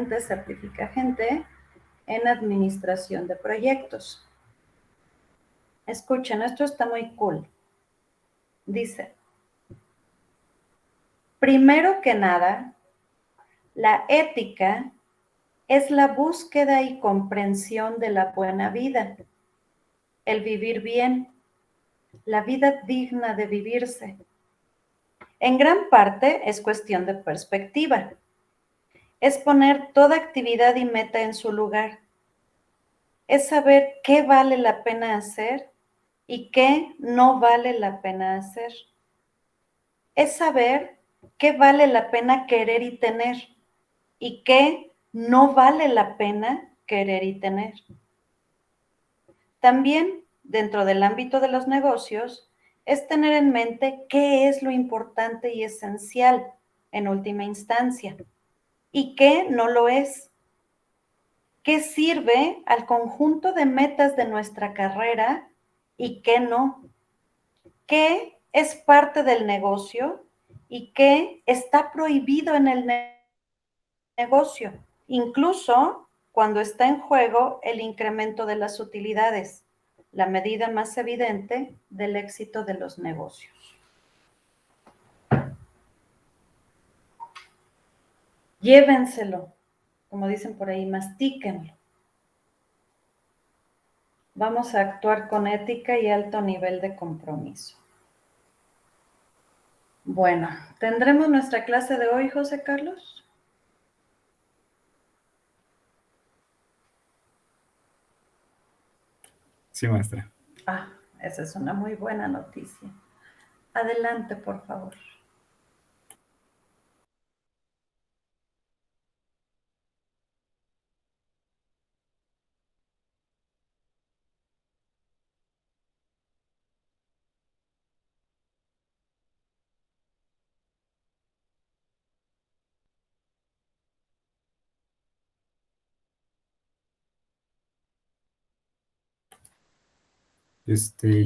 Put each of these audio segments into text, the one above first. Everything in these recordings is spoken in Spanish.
gente, certifica gente en administración de proyectos. Escuchen, esto está muy cool. Dice, primero que nada, la ética es la búsqueda y comprensión de la buena vida, el vivir bien, la vida digna de vivirse. En gran parte es cuestión de perspectiva. Es poner toda actividad y meta en su lugar. Es saber qué vale la pena hacer y qué no vale la pena hacer. Es saber qué vale la pena querer y tener y qué no vale la pena querer y tener. También, dentro del ámbito de los negocios, es tener en mente qué es lo importante y esencial en última instancia y qué no lo es. ¿Qué sirve al conjunto de metas de nuestra carrera y qué no? ¿Qué es parte del negocio y qué está prohibido en el negocio? Incluso cuando está en juego el incremento de las utilidades, la medida más evidente del éxito de los negocios. Llévenselo, como dicen por ahí, mastíquenlo. Vamos a actuar con ética y alto nivel de compromiso. Bueno, ¿tendremos nuestra clase de hoy, José Carlos? Sí, maestra. Ah, esa es una muy buena noticia. Adelante, por favor.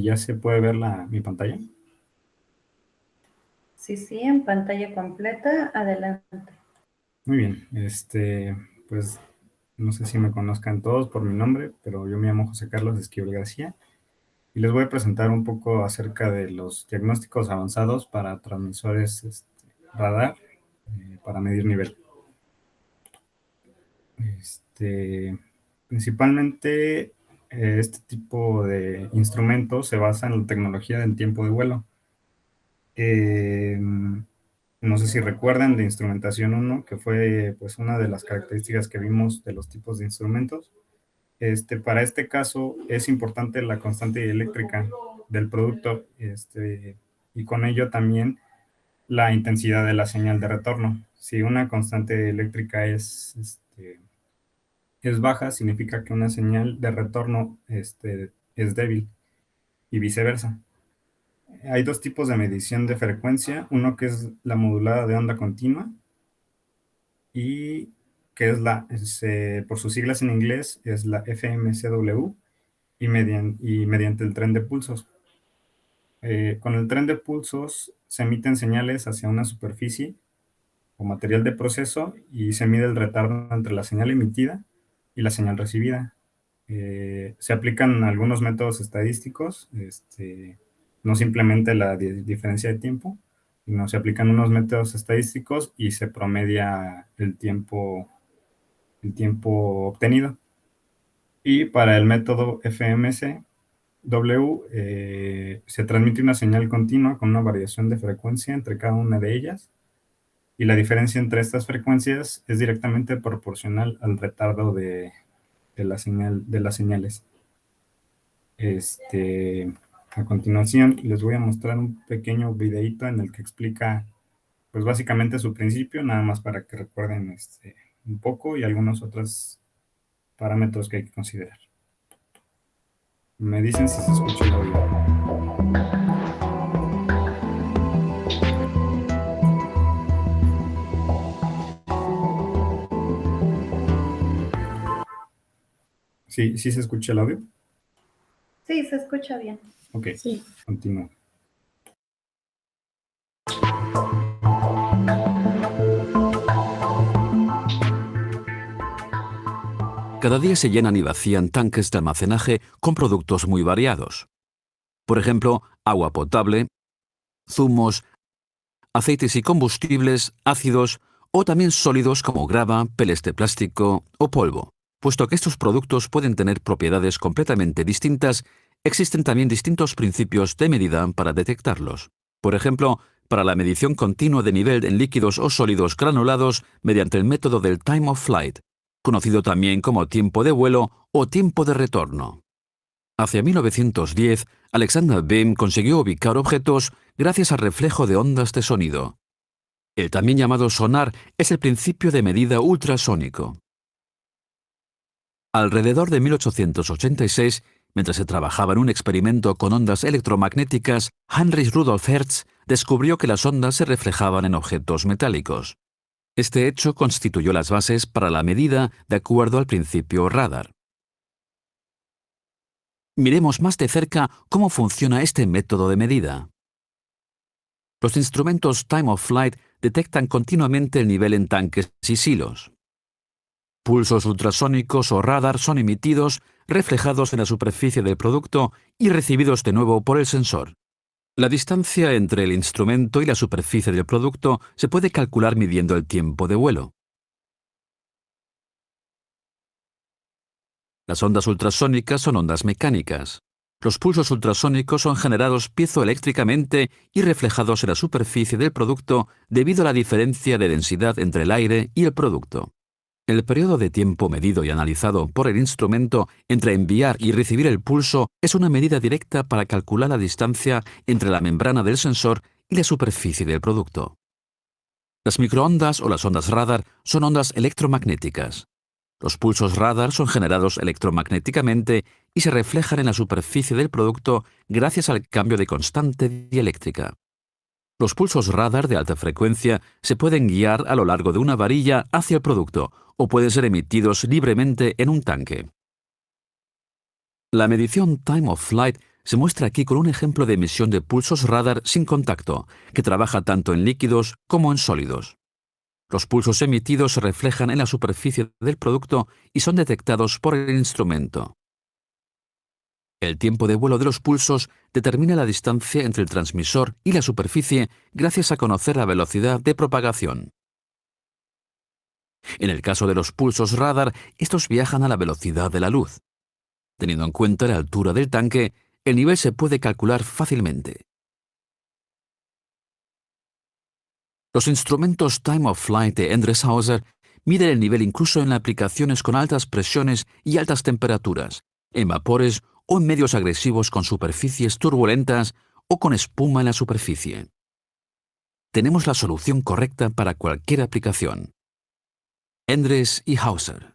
¿Ya se puede ver mi pantalla? Sí, en pantalla completa, adelante. Muy bien, pues no sé si me conozcan todos por mi nombre, pero yo me llamo José Carlos Esquivel García y les voy a presentar un poco acerca de los diagnósticos avanzados para transmisores radar para medir nivel. Principalmente este tipo de instrumentos se basa en la tecnología del tiempo de vuelo. No sé si recuerdan de instrumentación 1, que fue pues una de las características que vimos de los tipos de instrumentos. Para este caso es importante la constante eléctrica del producto y con ello también la intensidad de la señal de retorno. Si una constante eléctrica es baja, significa que una señal de retorno es débil y viceversa. Hay dos tipos de medición de frecuencia, uno que es la modulada de onda continua y que por sus siglas en inglés, es la FMCW y mediante el tren de pulsos. Con el tren de pulsos se emiten señales hacia una superficie o material de proceso y se mide el retardo entre la señal emitida y la señal recibida. Se aplican algunos métodos estadísticos, no simplemente la diferencia de tiempo, sino se aplican unos métodos estadísticos y se promedia el tiempo obtenido. Y para el método FMCW se transmite una señal continua con una variación de frecuencia entre cada una de ellas, y la diferencia entre estas frecuencias es directamente proporcional al retardo de las señales. A continuación les voy a mostrar un pequeño videíto en el que explica pues básicamente su principio, nada más para que recuerden un poco y algunos otros parámetros que hay que considerar. Me dicen si se escucha el audio. ¿Sí se escucha el audio? Sí, se escucha bien. Ok, Sí. continúo. Cada día se llenan y vacían tanques de almacenaje con productos muy variados. Por ejemplo, agua potable, zumos, aceites y combustibles, ácidos o también sólidos como grava, peles de plástico o polvo. Puesto que estos productos pueden tener propiedades completamente distintas, existen también distintos principios de medida para detectarlos. Por ejemplo, para la medición continua de nivel en líquidos o sólidos granulados mediante el método del time of flight, conocido también como tiempo de vuelo o tiempo de retorno. Hacia 1910, Alexander Behm consiguió ubicar objetos gracias al reflejo de ondas de sonido. El también llamado sonar es el principio de medida ultrasónico. Alrededor de 1886, mientras se trabajaba en un experimento con ondas electromagnéticas, Heinrich Rudolf Hertz descubrió que las ondas se reflejaban en objetos metálicos. Este hecho constituyó las bases para la medida de acuerdo al principio radar. Miremos más de cerca cómo funciona este método de medida. Los instrumentos Time of Flight detectan continuamente el nivel en tanques y silos. Pulsos ultrasónicos o radar son emitidos, reflejados en la superficie del producto y recibidos de nuevo por el sensor. La distancia entre el instrumento y la superficie del producto se puede calcular midiendo el tiempo de vuelo. Las ondas ultrasónicas son ondas mecánicas. Los pulsos ultrasónicos son generados piezoeléctricamente y reflejados en la superficie del producto debido a la diferencia de densidad entre el aire y el producto. El periodo de tiempo medido y analizado por el instrumento entre enviar y recibir el pulso es una medida directa para calcular la distancia entre la membrana del sensor y la superficie del producto. Las microondas o las ondas radar son ondas electromagnéticas. Los pulsos radar son generados electromagnéticamente y se reflejan en la superficie del producto gracias al cambio de constante dieléctrica. Los pulsos radar de alta frecuencia se pueden guiar a lo largo de una varilla hacia el producto o pueden ser emitidos libremente en un tanque. La medición Time of Flight se muestra aquí con un ejemplo de emisión de pulsos radar sin contacto, que trabaja tanto en líquidos como en sólidos. Los pulsos emitidos se reflejan en la superficie del producto y son detectados por el instrumento. El tiempo de vuelo de los pulsos determina la distancia entre el transmisor y la superficie gracias a conocer la velocidad de propagación. En el caso de los pulsos radar, estos viajan a la velocidad de la luz. Teniendo en cuenta la altura del tanque, el nivel se puede calcular fácilmente. Los instrumentos Time of Flight de Endreshauser miden el nivel incluso en aplicaciones con altas presiones y altas temperaturas, en vapores o en medios agresivos con superficies turbulentas o con espuma en la superficie. Tenemos la solución correcta para cualquier aplicación. Endres y Hauser.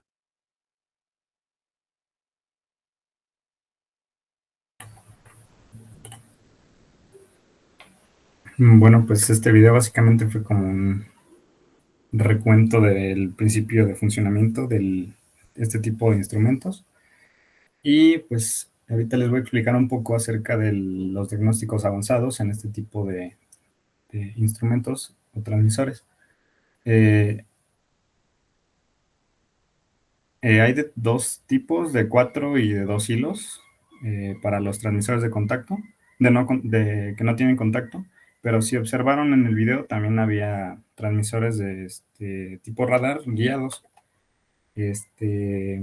Bueno, pues este video básicamente fue como un recuento del principio de funcionamiento de este tipo de instrumentos. Y pues ahorita les voy a explicar un poco acerca de los diagnósticos avanzados en este tipo de instrumentos o transmisores. Hay de dos tipos, de 4 y de 2 hilos, para los transmisores de contacto, que no tienen contacto. Pero si observaron en el video, también había transmisores de tipo radar guiados. Este,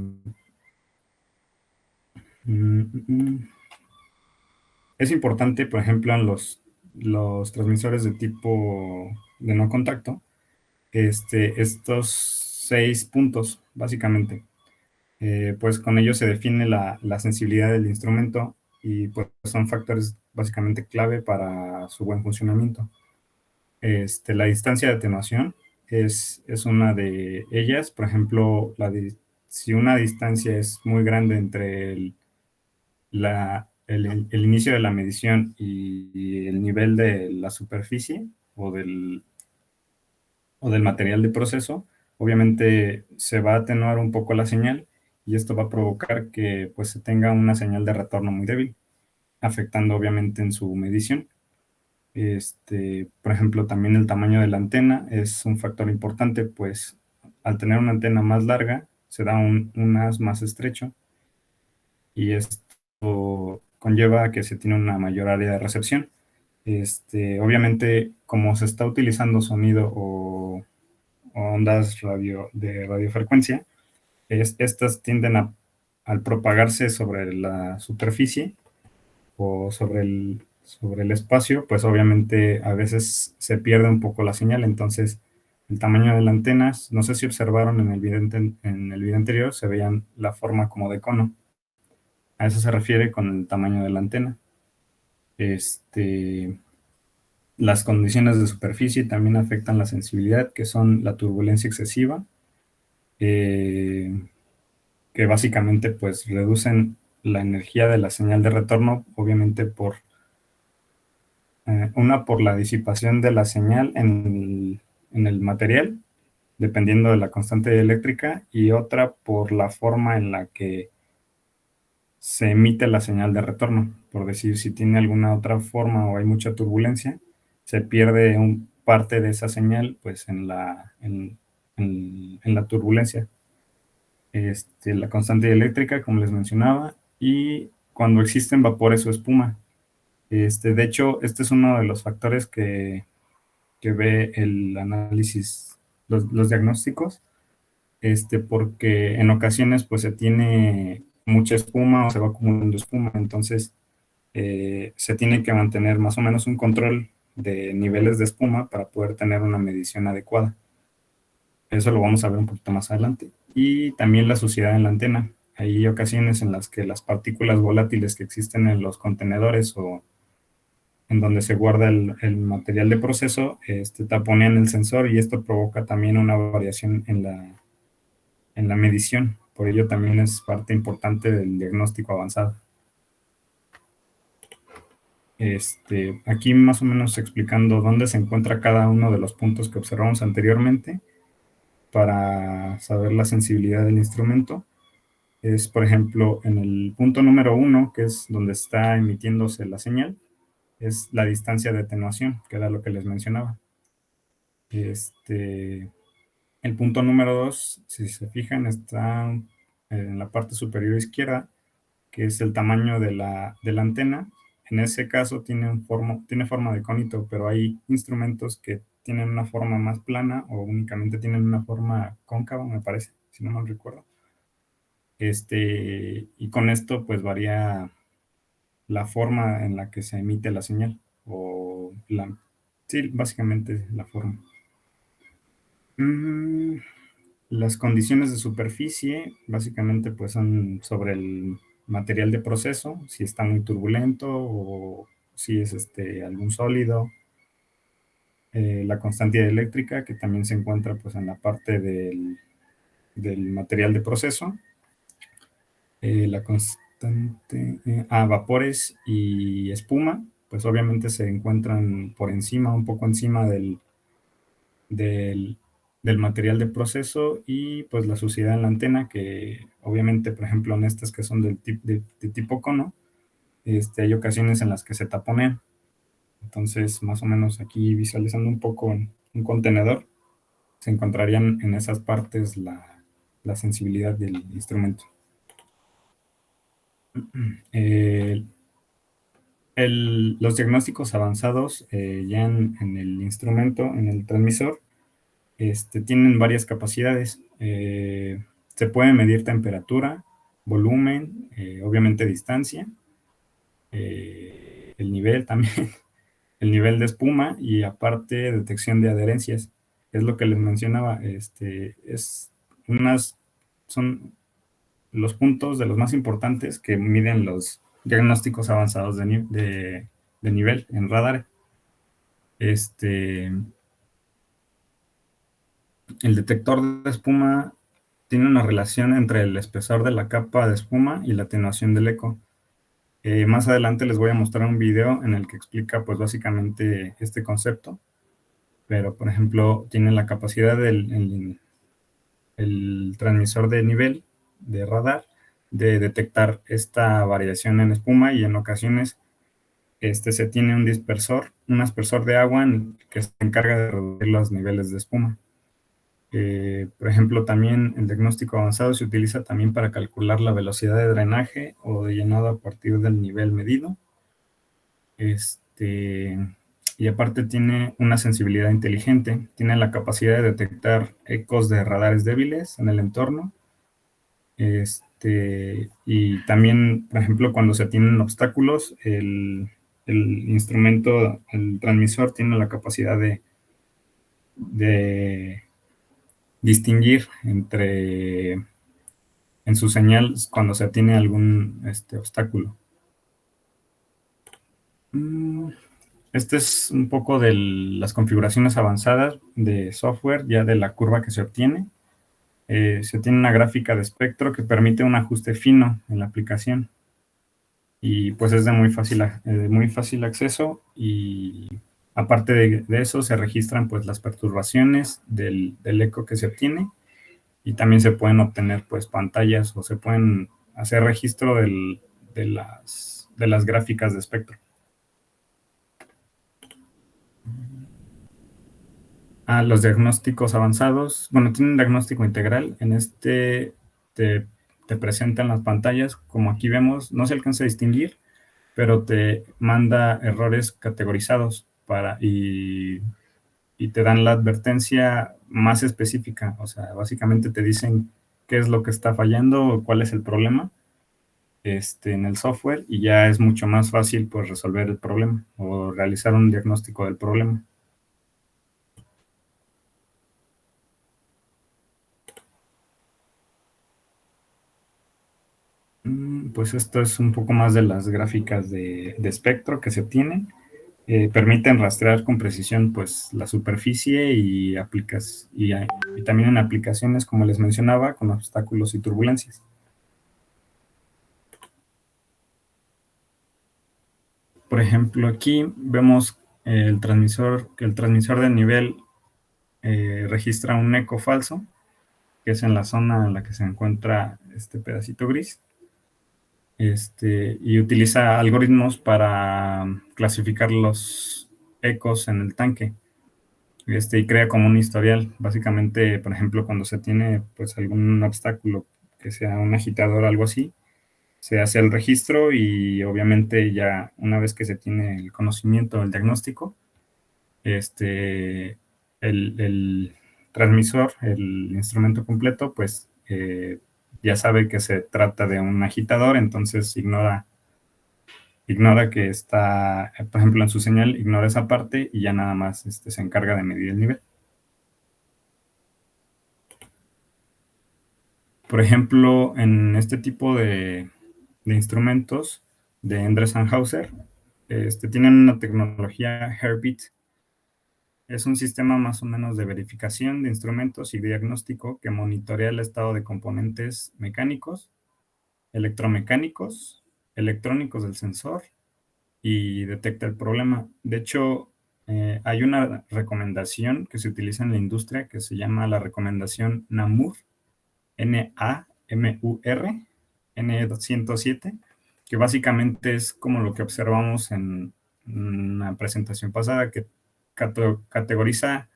mm, mm, mm. Es importante, por ejemplo, en los transmisores de tipo de no contacto, estos 6 puntos, básicamente. Pues con ello se define la sensibilidad del instrumento y pues son factores básicamente clave para su buen funcionamiento. La distancia de atenuación es una de ellas. Por ejemplo, si una distancia es muy grande entre el inicio de la medición y el nivel de la superficie o del material de proceso, obviamente se va a atenuar un poco la señal y esto va a provocar que pues se tenga una señal de retorno muy débil, afectando obviamente en su medición. Por ejemplo, también el tamaño de la antena es un factor importante, pues al tener una antena más larga, se da un haz más estrecho y esto conlleva a que se tiene una mayor área de recepción. Obviamente, como se está utilizando sonido o ondas de radiofrecuencia, estas tienden al propagarse sobre la superficie o sobre el espacio, pues obviamente a veces se pierde un poco la señal. Entonces el tamaño de la antena, no sé si observaron en el video anterior, se veían la forma como de cono. A eso se refiere con el tamaño de la antena. Las condiciones de superficie también afectan la sensibilidad, que son la turbulencia excesiva, que básicamente pues reducen la energía de la señal de retorno, obviamente una por la disipación de la señal en el material, dependiendo de la constante eléctrica, y otra por la forma en la que se emite la señal de retorno. Por decir, si tiene alguna otra forma o hay mucha turbulencia, se pierde parte de esa señal pues en la turbulencia. La constante eléctrica, como les mencionaba, y cuando existen vapores o espuma. De hecho, este es uno de los factores que ve el análisis, los diagnósticos, porque en ocasiones pues se tiene mucha espuma o se va acumulando espuma. Entonces se tiene que mantener más o menos un control de niveles de espuma para poder tener una medición adecuada. Eso lo vamos a ver un poquito más adelante. Y también la suciedad en la antena. Hay ocasiones en las que las partículas volátiles que existen en los contenedores o en donde se guarda el material de proceso, taponean el sensor, y esto provoca también una variación en la medición. Por ello también es parte importante del diagnóstico avanzado. Aquí más o menos explicando dónde se encuentra cada uno de los puntos que observamos anteriormente para saber la sensibilidad del instrumento. Es, por ejemplo, en el punto número 1, que es donde está emitiéndose la señal, es la distancia de atenuación, que era lo que les mencionaba. El punto número 2, si se fijan, está en la parte superior izquierda, que es el tamaño de la antena. En ese caso tiene forma de conito, pero hay instrumentos que tienen una forma más plana o únicamente tienen una forma cóncava, me parece, si no mal recuerdo. Y con esto pues varía la forma en la que se emite la señal, sí, básicamente la forma. Las condiciones de superficie básicamente pues son sobre el material de proceso, si está muy turbulento o si es algún sólido. La constante eléctrica, que también se encuentra pues en la parte del material de proceso. La constante, vapores y espuma, pues obviamente se encuentran por encima, un poco encima del material de proceso, y pues la suciedad en la antena, que obviamente, por ejemplo, en estas que son de tipo cono, hay ocasiones en las que se taponean. Entonces, más o menos aquí visualizando un poco en un contenedor, se encontrarían en esas partes la sensibilidad del instrumento. Los diagnósticos avanzados ya en el instrumento, en el transmisor, tienen varias capacidades. Se puede medir temperatura, volumen, obviamente distancia, el nivel también, el nivel de espuma, y aparte detección de adherencias. Es lo que les mencionaba, son los puntos de los más importantes que miden los diagnósticos avanzados de nivel en radar. El detector de espuma tiene una relación entre el espesor de la capa de espuma y la atenuación del eco. Más adelante les voy a mostrar un video en el que explica pues básicamente este concepto, pero por ejemplo tiene la capacidad del el transmisor de nivel de radar de detectar esta variación en espuma, y en ocasiones se tiene un aspersor de agua que se encarga de reducir los niveles de espuma. Por ejemplo, también el diagnóstico avanzado se utiliza también para calcular la velocidad de drenaje o de llenado a partir del nivel medido. Y aparte tiene una sensibilidad inteligente, tiene la capacidad de detectar ecos de radares débiles en el entorno. Y también, por ejemplo, cuando se tienen obstáculos, el instrumento, el transmisor tiene la capacidad de distinguir en su señal cuando se tiene algún obstáculo. Este es un poco de las configuraciones avanzadas de software, ya de la curva que se obtiene. Se tiene una gráfica de espectro que permite un ajuste fino en la aplicación. Y pues es de muy fácil acceso, y aparte de eso se registran pues las perturbaciones del eco que se obtiene, y también se pueden obtener pues pantallas o se pueden hacer registro de las gráficas de espectro. Los diagnósticos avanzados, bueno, tienen un diagnóstico integral. En te presentan las pantallas, como aquí vemos, no se alcanza a distinguir, pero te manda errores categorizados y te dan la advertencia más específica. O sea, básicamente te dicen qué es lo que está fallando o cuál es el problema en el software, y ya es mucho más fácil pues resolver el problema o realizar un diagnóstico del problema. Pues esto es un poco más de las gráficas de espectro que se obtienen. Permiten rastrear con precisión pues la superficie y también en aplicaciones, como les mencionaba, con obstáculos y turbulencias. Por ejemplo, aquí vemos que el transmisor de nivel registra un eco falso, que es en la zona en la que se encuentra este pedacito gris. Y utiliza algoritmos para clasificar los ecos en el tanque. Y crea como un historial. Básicamente, por ejemplo, cuando se tiene pues algún obstáculo, que sea un agitador o algo así, se hace el registro, y obviamente ya una vez que se tiene el conocimiento del diagnóstico, el transmisor, el instrumento completo, pues ya sabe que se trata de un agitador, entonces ignora que está, por ejemplo, en su señal, ignora esa parte y ya nada más se encarga de medir el nivel. Por ejemplo, en este tipo de instrumentos de Endres & Hauser, tienen una tecnología Herbit. Es un sistema más o menos de verificación de instrumentos y diagnóstico que monitorea el estado de componentes mecánicos, electromecánicos, electrónicos del sensor, y detecta el problema. De hecho, hay una recomendación que se utiliza en la industria que se llama la recomendación NAMUR, NAMUR, N107, que básicamente es como lo que observamos en una presentación pasada, que categoriza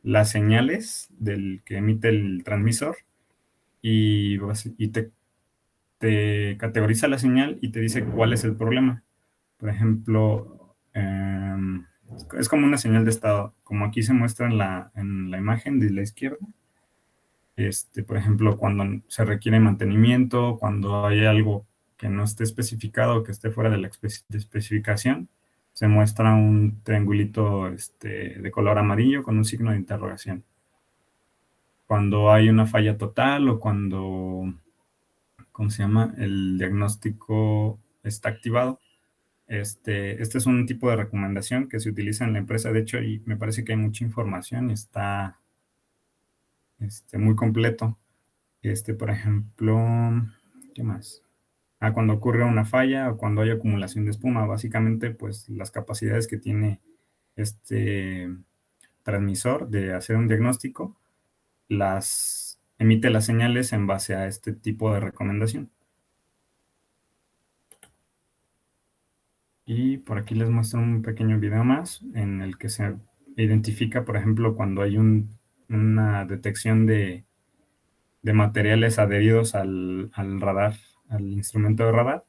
las señales del que emite el transmisor, y te categoriza la señal y te dice cuál es el problema. Por ejemplo, es como una señal de estado, como aquí se muestra en la imagen de la izquierda. Por ejemplo, cuando se requiere mantenimiento, cuando hay algo que no esté especificado, que esté fuera de la especificación, se muestra un triangulito de color amarillo con un signo de interrogación. Cuando hay una falla total, o cuando, ¿cómo se llama?, el diagnóstico está activado. Este es un tipo de recomendación que se utiliza en la empresa, de hecho, y me parece que hay mucha información, está muy completo. Por ejemplo, ¿qué más? Cuando ocurre una falla o cuando hay acumulación de espuma, básicamente, pues las capacidades que tiene este transmisor de hacer un diagnóstico, emite las señales en base a este tipo de recomendación. Y por aquí les muestro un pequeño video más en el que se identifica, por ejemplo, cuando hay un una detección de materiales adheridos al radar, al instrumento de radar,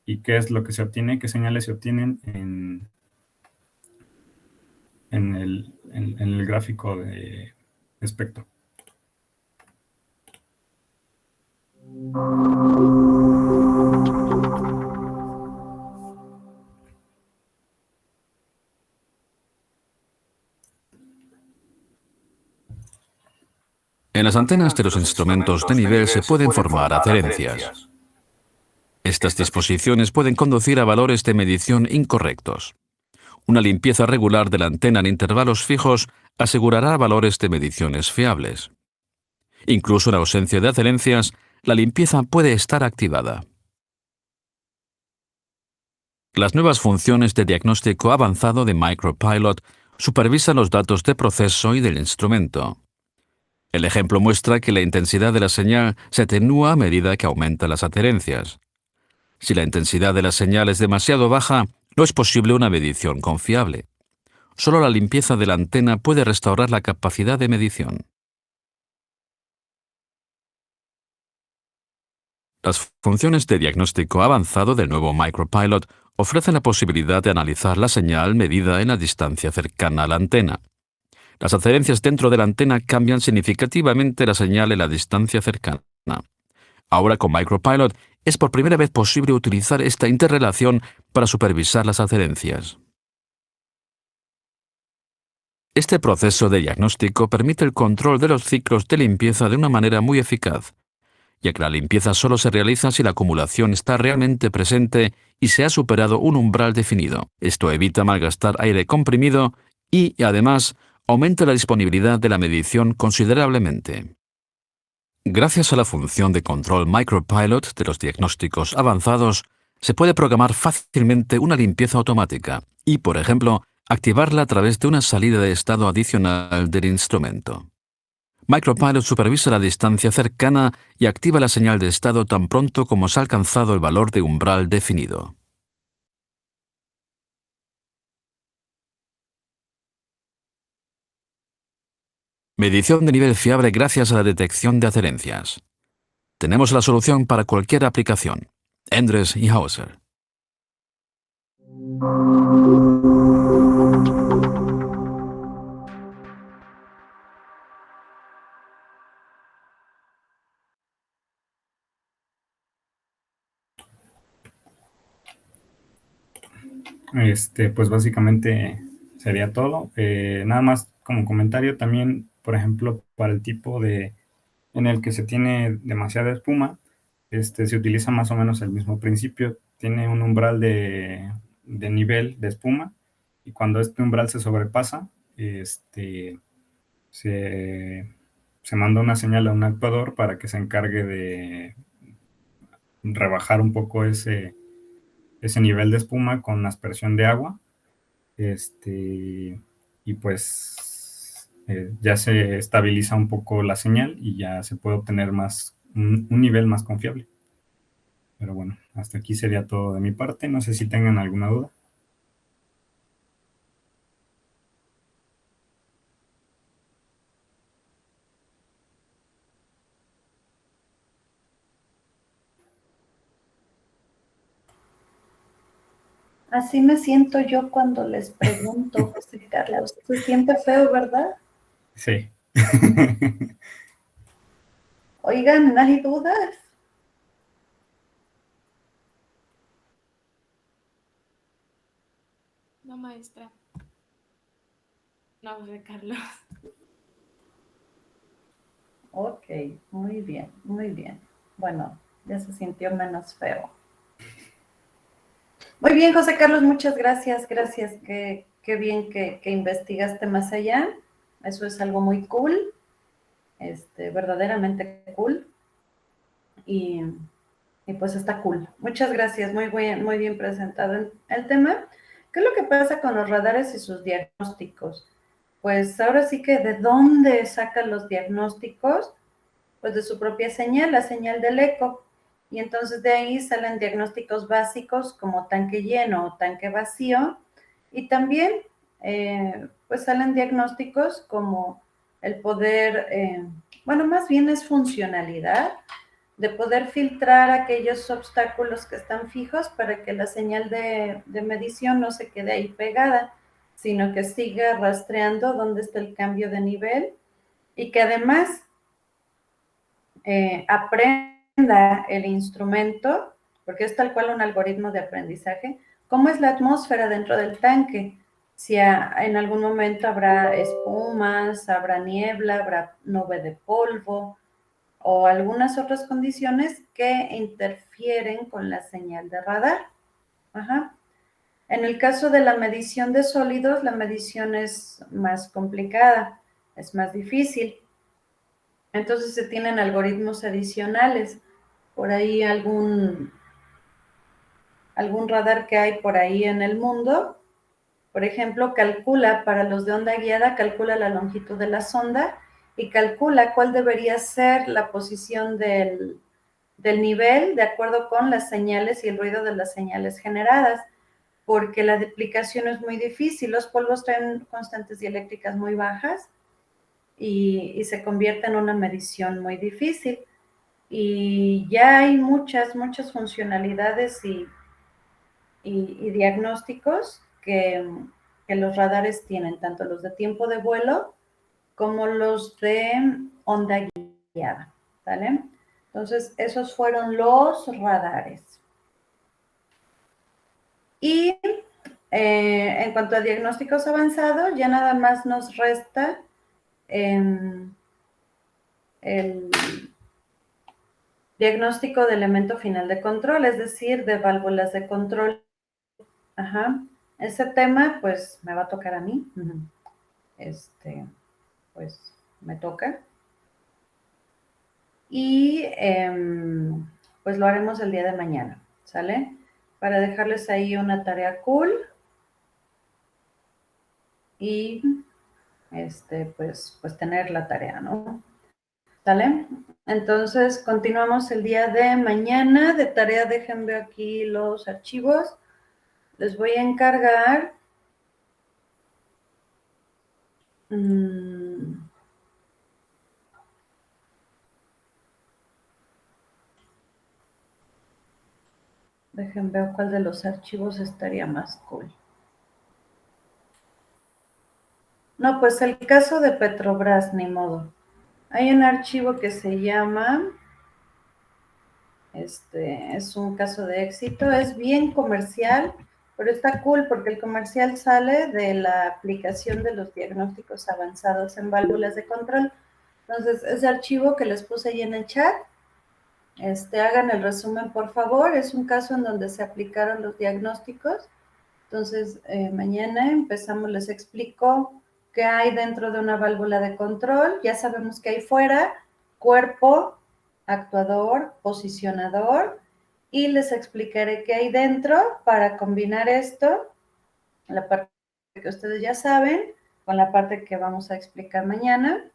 y qué es lo que se obtiene, qué señales se obtienen en el gráfico de espectro. En las antenas de los instrumentos de nivel se pueden formar adherencias. Estas disposiciones pueden conducir a valores de medición incorrectos. Una limpieza regular de la antena en intervalos fijos asegurará valores de mediciones fiables. Incluso en ausencia de adherencias, la limpieza puede estar activada. Las nuevas funciones de diagnóstico avanzado de MicroPilot supervisan los datos de proceso y del instrumento. El ejemplo muestra que la intensidad de la señal se atenúa a medida que aumentan las adherencias. Si la intensidad de la señal es demasiado baja, no es posible una medición confiable. Solo la limpieza de la antena puede restaurar la capacidad de medición. Las funciones de diagnóstico avanzado del nuevo MicroPilot ofrecen la posibilidad de analizar la señal medida en la distancia cercana a la antena. Las adherencias dentro de la antena cambian significativamente la señal en la distancia cercana. Ahora con MicroPilot es por primera vez posible utilizar esta interrelación para supervisar las adherencias. Este proceso de diagnóstico permite el control de los ciclos de limpieza de una manera muy eficaz, ya que la limpieza solo se realiza si la acumulación está realmente presente y se ha superado un umbral definido. Esto evita malgastar aire comprimido y, además, aumenta la disponibilidad de la medición considerablemente. Gracias a la función de control MicroPilot de los diagnósticos avanzados, se puede programar fácilmente una limpieza automática y, por ejemplo, activarla a través de una salida de estado adicional del instrumento. MicroPilot supervisa la distancia cercana y activa la señal de estado tan pronto como se ha alcanzado el valor de umbral definido. Medición de nivel fiable gracias a la detección de adherencias. Tenemos la solución para cualquier aplicación. Endres y Hauser. Pues básicamente sería todo. Nada más como comentario también, por ejemplo, para el tipo en el que se tiene demasiada espuma, se utiliza más o menos el mismo principio. Tiene un umbral de nivel de espuma, y cuando este umbral se sobrepasa, se manda una señal a un actuador para que se encargue de rebajar un poco ese nivel de espuma con aspersión de agua. Y pues ya se estabiliza un poco la señal y ya se puede obtener un nivel más confiable. Pero bueno, hasta aquí sería todo de mi parte. No sé si tengan alguna duda. Así me siento yo cuando les pregunto, José Carlos. Se siente feo, ¿verdad? Sí. Oigan, ¿hay dudas? No, maestra. No, José Carlos. Ok, muy bien, muy bien. Bueno, ya se sintió menos feo. Muy bien, José Carlos, muchas gracias, gracias. Qué bien que investigaste más allá. Eso es algo muy cool, verdaderamente cool. Y pues está cool. Muchas gracias, muy bien presentado el tema. ¿Qué es lo que pasa con los radares y sus diagnósticos? Pues ahora sí que ¿de dónde sacan los diagnósticos? Pues de su propia señal, la señal del eco. Y entonces de ahí salen diagnósticos básicos como tanque lleno o tanque vacío. Y también pues salen diagnósticos como el poder, bueno, más bien es funcionalidad, de poder filtrar aquellos obstáculos que están fijos para que la señal de medición no se quede ahí pegada, sino que siga rastreando dónde está el cambio de nivel y que además aprenda el instrumento, porque es tal cual un algoritmo de aprendizaje, cómo es la atmósfera dentro del tanque. Si en algún momento habrá espumas, habrá niebla, habrá nube de polvo o algunas otras condiciones que interfieren con la señal de radar. Ajá. En el caso de la medición de sólidos, la medición es más complicada, es más difícil. Entonces se tienen algoritmos adicionales. Por ahí algún radar que hay por ahí en el mundo, por ejemplo, calcula para los de onda guiada, calcula la longitud de la sonda y calcula cuál debería ser la posición del nivel de acuerdo con las señales y el ruido de las señales generadas, porque la duplicación es muy difícil. Los polvos traen constantes dieléctricas muy bajas y se convierte en una medición muy difícil. Y ya hay muchas funcionalidades y diagnósticos que los radares tienen, tanto los de tiempo de vuelo como los de onda guiada, ¿vale? Entonces, esos fueron los radares. Y en cuanto a diagnósticos avanzados, ya nada más nos resta el diagnóstico de elemento final de control, es decir, de válvulas de control. Ajá. Ese tema, pues, me va a tocar a mí. Pues, me toca. Y, pues, lo haremos el día de mañana, ¿sale? Para dejarles ahí una tarea cool. Y, pues tener la tarea, ¿no? ¿Sale? Entonces, continuamos el día de mañana. De tarea, déjenme aquí los archivos. Les voy a encargar déjenme ver cuál de los archivos estaría más cool. No, pues el caso de Petrobras, ni modo. Hay un archivo que se llama, es un caso de éxito, es bien comercial, pero está cool porque el comercial sale de la aplicación de los diagnósticos avanzados en válvulas de control. Entonces, ese archivo que les puse ahí en el chat, hagan el resumen, por favor. Es un caso en donde se aplicaron los diagnósticos. Entonces, mañana empezamos, les explico qué hay dentro de una válvula de control. Ya sabemos que hay fuera cuerpo, actuador, posicionador, y les explicaré qué hay dentro para combinar esto, la parte que ustedes ya saben, con la parte que vamos a explicar mañana,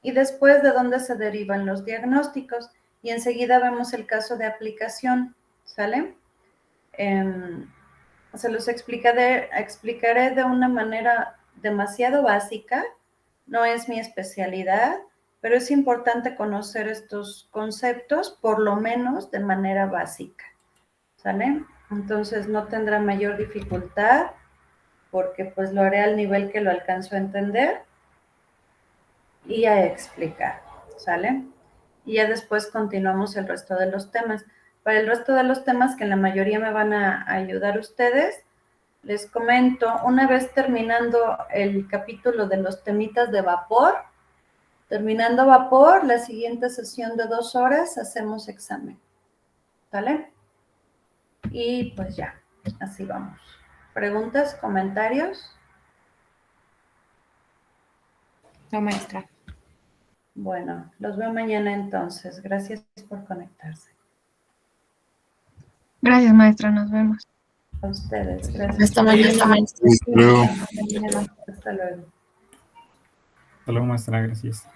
y después de dónde se derivan los diagnósticos, y enseguida vemos el caso de aplicación, ¿sale? Se los explicaré de una manera demasiado básica, no es mi especialidad, pero es importante conocer estos conceptos, por lo menos de manera básica, ¿sale? Entonces no tendrá mayor dificultad, porque pues lo haré al nivel que lo alcanzo a entender y a explicar, ¿sale? Y ya después continuamos el resto de los temas. Para el resto de los temas, que en la mayoría me van a ayudar ustedes, les comento, una vez terminando el capítulo de los temitas de vapor, terminando vapor, la siguiente sesión de 2 horas hacemos examen, ¿vale? Y pues ya, así vamos. ¿Preguntas, comentarios? No, maestra. Bueno, los veo mañana entonces. Gracias por conectarse. Gracias, maestra. Nos vemos. A ustedes, gracias. Hasta mañana, maestra. Hasta luego. Hasta luego. Hasta luego, maestra. Gracias.